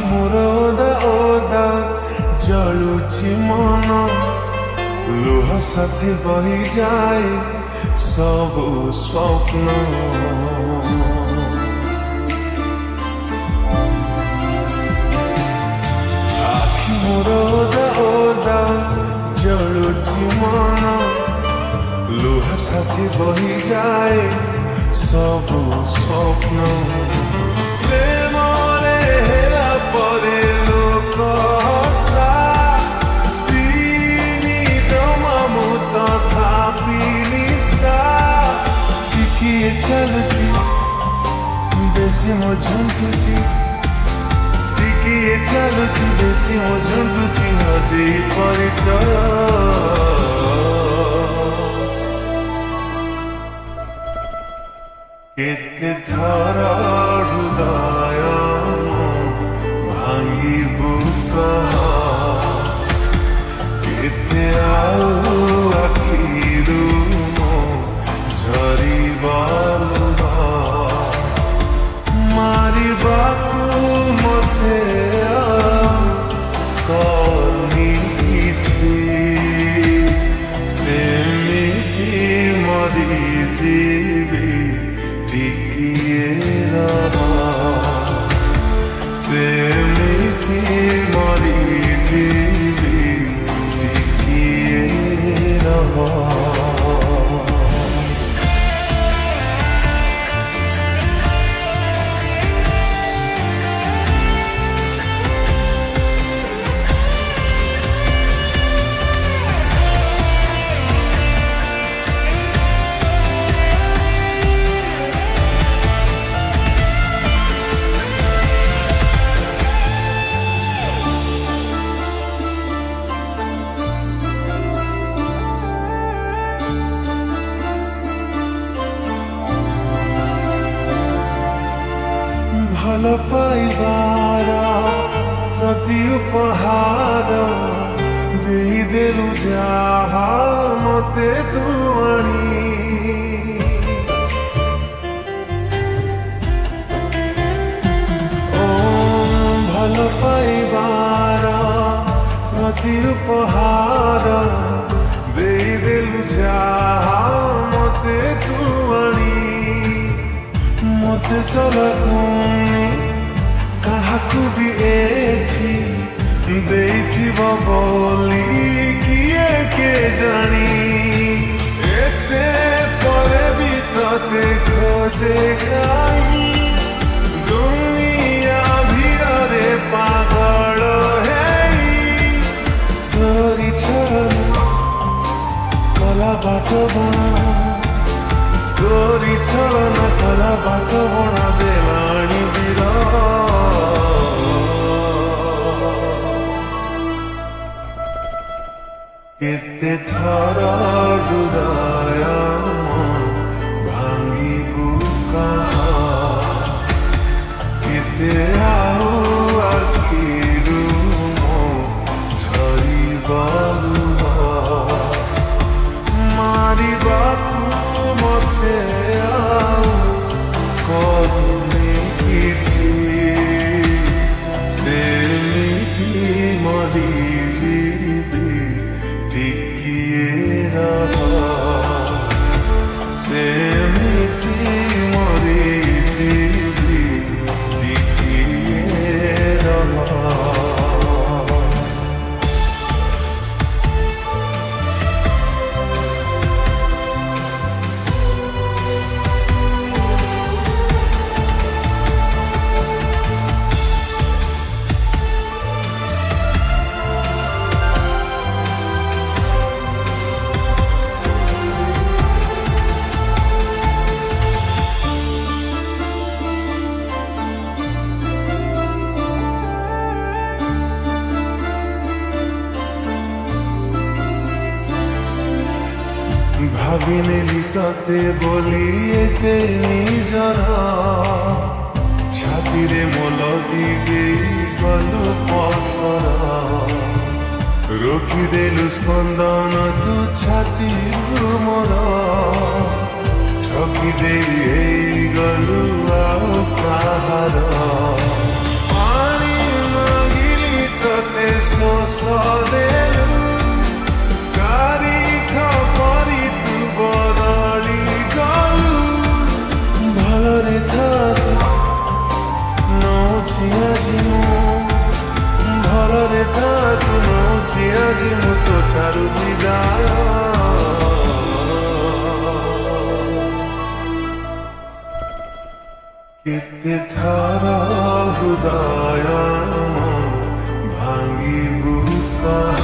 मोर ओदा ओदा जलुची मन लुह साथी बही जाए सबु स्वप्न आखि मोर ओदा ओदा जलुची मन लुह साथी बही जाए सबु स्वप्न प्रेमरे हेरा परे लोक हसा तिनी जमामु तथापि निशा टिकिए चलुची बेसी मो झुंटुची टिकिए चलुची बेसी मो झुंटुची हजे परिचय केते थारा हृदय भांगी बुका केते आउ आखिरु झरी बालुदा मारी बाकु मते करनी छी सेमिति मरी जीवी टिकिए रहा सेमिति मरी जीवी टिकिए रहा भल पाइबार प्रति उपहार देदेलु जहा मते तू आनी ओ भल पाइबार प्रति उपहार देदेलु जहा मते तू आनी मते तो लगुनी काहाकू भी एठी देइथिबो बोली किए के जानी एते परे भी तते खोजे काई दुनिया भिड़रे पागल हेई तोरी छल कला बाट बना तोरी छलना कला बाट बना देलाणी बीरा केते थारा हृदय भांगी बुका केते आउ आखिरु झरी बालुआ मारी बाकु मते आउ करनी किछि सेमिति मरी जीवी टिकिए रहा सेमिति मरी जीवी टिकिए रहा भाविनेली तते बोली एते निजरा छाती रे मोलदी देई गलु पथरा रोकी देलु स्पंदन तू छाती मोरा ठकी देई गलु आउ कहारा पानी हृदय भांगी बुका